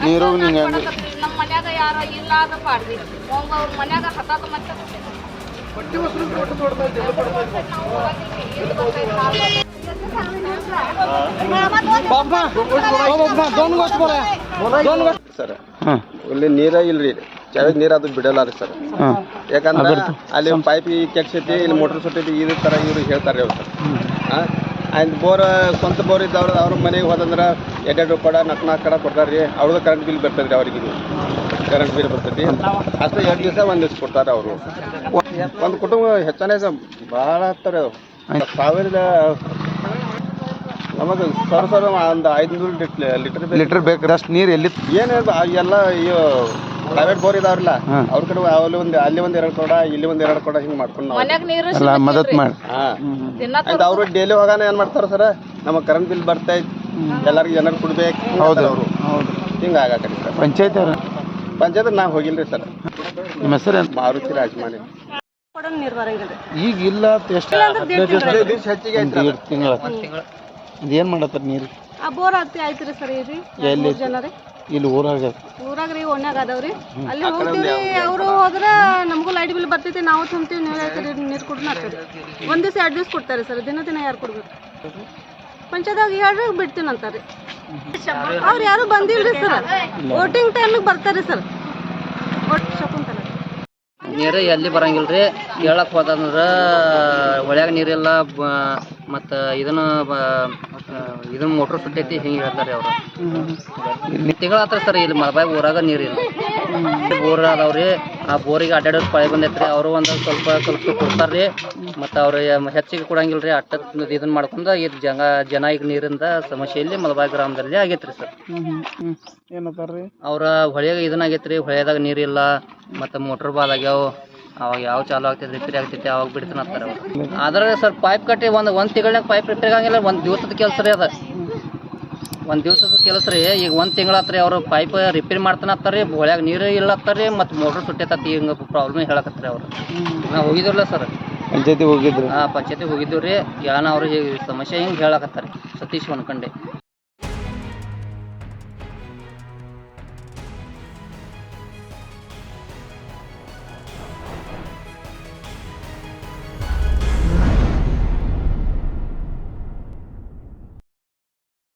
ನೀರು ನಿಂಗೆ ನಮ್ಮ ಮನ್ಯಾಗ ಯಾರ ಇಲ್ಲ ಅದ ಪಾಡ್ರಿ ಅವ್ರ ಮನ್ಯಾಗ ಹತ್ತಾತ ಮತ್ತೆ ಸರ್ ಇಲ್ಲಿ ನೀರ ಇಲ್ರಿ ಚಳಿ ನೀರು ಅದು ಬಿಡಲ್ಲ ರೀ ಸರ್. ಯಾಕಂದ್ರೆ ಅಲ್ಲಿ ಪೈಪ್ ಕೆಡ್ಸೈತಿ, ಇಲ್ಲಿ ಮೋಟ್ರ್ ಸುಟ್ಟೈತಿ, ಇದೇ ಥರ ಇವ್ರು ಹೇಳ್ತಾರೆ ಅವ್ರು ಸರ್. ಆಯ್ತು ಬೋರ್ ಸ್ವಂತ ಬೋರ್ ಇದ್ದವ್ರು ಅವ್ರ ಮನೆಗೆ ಹೋದಂದ್ರೆ ಎರಡೆರಡು ಕೊಡ ನಾಲ್ಕು ಕಡೆ ಕೊಡ್ತಾರೆ ರೀ. ಅವ್ರದ್ದು ಕರೆಂಟ್ ಬಿಲ್ ಬರ್ತದೆ ರೀ, ಅವ್ರಿಗೆ ಕರೆಂಟ್ ಬಿಲ್ ಬರ್ತೈತಿ. ಅಷ್ಟು 2 ದಿವಸ 1 ದಿವಸ ಕೊಡ್ತಾರೆ ಅವರು. ಒಂದು ಕುಟುಂಬ ಹೆಚ್ಚಾನೆ ಭಾಳ ಹತ್ತಾರೆ ಅದು. 1000 ನಮಗೆ ಸಾವಿರ ಒಂದು 500 ಲೀಟರ್ ಬೇಕು ಅಷ್ಟು ನೀರು ಎಲ್ಲಿ ಏನು ಎಲ್ಲ ಪ್ರೈವೇಟ್ ಬೋರ್ ಇದಾವ್ರಲ್ಲ ಅವ್ರ ಕಡೆ ಅಲ್ಲಿ ಒಂದು 2 ಕೊಡ, ಇಲ್ಲಿ ಒಂದು 2 ಕೊಡ ಹಿಂಗೆ ಮಾಡ್ಕೊಂಡು ಮದತ್ ಮಾಡಿ. ಆಯ್ತು ಅವರು ಡೈಲಿ ಹೋಗಾನ ಏನು ಮಾಡ್ತಾರೆ ಸರ್, ನಮಗೆ ಕರೆಂಟ್ ಬಿಲ್ ಬರ್ತೈತಿ, ಎಲ್ಲರಿಗೂ ಜನರು ಕೊಡ್ಬೇಕು. ಹೌದು ಹಿಂಗೆ ಆಗಾಕರಿ ಸರ್. ಪಂಚಾಯತ್ ನಾವು ಹೋಗಿಲ್ರಿ ಸರ್. ನಿಮ್ಮ ಹೆಸರು ಮಾರುತಿ ರಾಜಮಾನಿ. ಈಗ ಇಲ್ಲ ಎಷ್ಟು ಹೆಚ್ಚಿಗೆ ತಿಂಗಳ ಏನು ಮಾಡತ್ತಾರ ನೀರು? ಬೋರ್ ಹತ್ತಿ ಆಯ್ತ್ರಿ ಸರ್. ಎಲ್ಲಿ ಜನ ರೀ ಇಲ್ಲಿ ಊರಾಗ್ರಿ ಓಣ್ಯಾಗ ಅದಾವ್ರಿ. ಅಲ್ಲಿ ಹೋಗ್ತೀವ್ರಿ, ಅವರು ಹೋದ್ರ ನಮಗೂ ಲೈಟ್ ಬಿಲ್ ಬರ್ತೈತಿ, ನಾವು ತುಂಬ್ತೀವಿ, ನೀವು ಹೇಳ್ತೀರಿ ನೀರು ಕೊಡ್ನ ಆಗ್ತದೆ. 1 ದಿವಸ 2 ದಿವಸ ಕೊಡ್ತಾರೆ ಸರ್. ದಿನ ಯಾರು ಕೊಡ್ಬೇಕು? ಪಂಚಾಯತ್ದಾಗ ಹೇಳ್ರಿ ಬಿಡ್ತೀನಿ ಅಂತಾರೆ. ಅವ್ರು ಯಾರು ಬಂದಿಲ್ರಿ ಸರ್. ವೋಟಿಂಗ್ ಟೈಮಿಗೆ ಬರ್ತಾರೆ ಸರ್. ನೀರು ಎಲ್ಲಿ ಬರಂಗಿಲ್ರಿ. ಕೇಳಕ್ಕೆ ಹೋದಂದ್ರೆ ಹೊಳ್ಯಾಗ ನೀರಿಲ್ಲ, ಮತ್ತು ಇದನ್ನ ಮೋಟ್ರ್ ಸುಟ್ಟೈತಿ ಹಿಂಗೆ ಹೇಳ್ತಾರೆ ಅವರು. ತಿಂಗಳಾತ್ರ ಸರ್ ಇಲ್ಲಿ ಮಲಬಾಯಿ ಊರಾಗ ನೀರಿಲ್ಲ. ಬೋರ್ ಅದಾವ್ರಿ, ಆ ಬೋರಿಗೆ ಅಡ್ಡಾಡೋದು ಪಳೆ ಬಂದೈತ್ರಿ. ಅವರು ಒಂದು ಸ್ವಲ್ಪ ಕೊಡ್ತಾರೆ ರೀ, ಮತ್ತು ಅವ್ರು ಹೆಚ್ಚಿಗೆ ಕೊಡಂಗಿಲ್ರಿ. ಇದನ್ನ ಮಾಡ್ಕೊಂಡು ಇದು ಜನ ಈಗ ನೀರಿಂದ ಸಮಸ್ಯೆಯಲ್ಲಿ ಮಲಬಾಯಿ ಗ್ರಾಮದಲ್ಲಿ ಆಗೈತ್ರಿ ಸರ್. ಏನಂತಾರ್ರಿ ಅವ್ರ ಹೊಳೆಯಾಗ ಇದನ್ನ ಆಗೈತ್ರಿ, ಹೊಳೆದಾಗ ನೀರಿಲ್ಲ, ಮತ್ತು ಮೋಟ್ರ್ ಬಾಲ್ ಆಗ್ಯಾವ. ಅವಾಗ ಯಾವ ಚಾಲು ಆಗ್ತೈತಿ, ರಿಪೇರಿ ಆಗ್ತೈತಿ, ಅವಾಗ ಬಿಡ್ತಾನೆ ಅಂತಾರೆ ಅವ್ರು. ಆದ್ರೆ ಸರ್ ಪೈಪ್ ಕಟ್ಟಿ ಒಂದು ತಿಂಗಳಾಗ ಪೈಪ್ ರಿಪೇರಿ ಆಗಂಗಿಲ್ಲ. 1 ದಿವಸದ ಕೆಲಸ ರೀ ಅದು. 1 ದಿವಸದ ಕೆಲಸ ರೀ. ಈಗ 1 ತಿಂಗಳಾತ್ರಿ ಅವರು ಪೈಪ್ ರಿಪೇರಿ ಮಾಡ್ತಾನೆ ಅಂತಾರೆ. ಹೊಳ್ಯಾಗ ನೀರು ಇಲ್ಲ ಅಂತಾರೆ, ಮತ್ತು ಮೋಟ್ರ್ ಸುಟ್ಟೈತಿ, ಹಿಂಗೆ ಪ್ರಾಬ್ಲಮ್ ಹೇಳಕತ್ತಾರೆ ಅವ್ರು. ನಾವು ಹೋಗಿದ್ರಲ್ಲ ಸರ್, ಪಂಚಾಯತಿ ಹೋಗಿದ್ರು. ಪಂಚಾಯತಿಗೆ ಹೋಗಿದ್ದೀವಿ ರೀ. ಕೇಳೋಣ ಅವ್ರು ಸಮಸ್ಯೆ ಹಿಂಗೆ ಹೇಳಕತ್ತಾರೆ. ಸತೀಶ್ ಹೊನ್ಕಂಡೆ.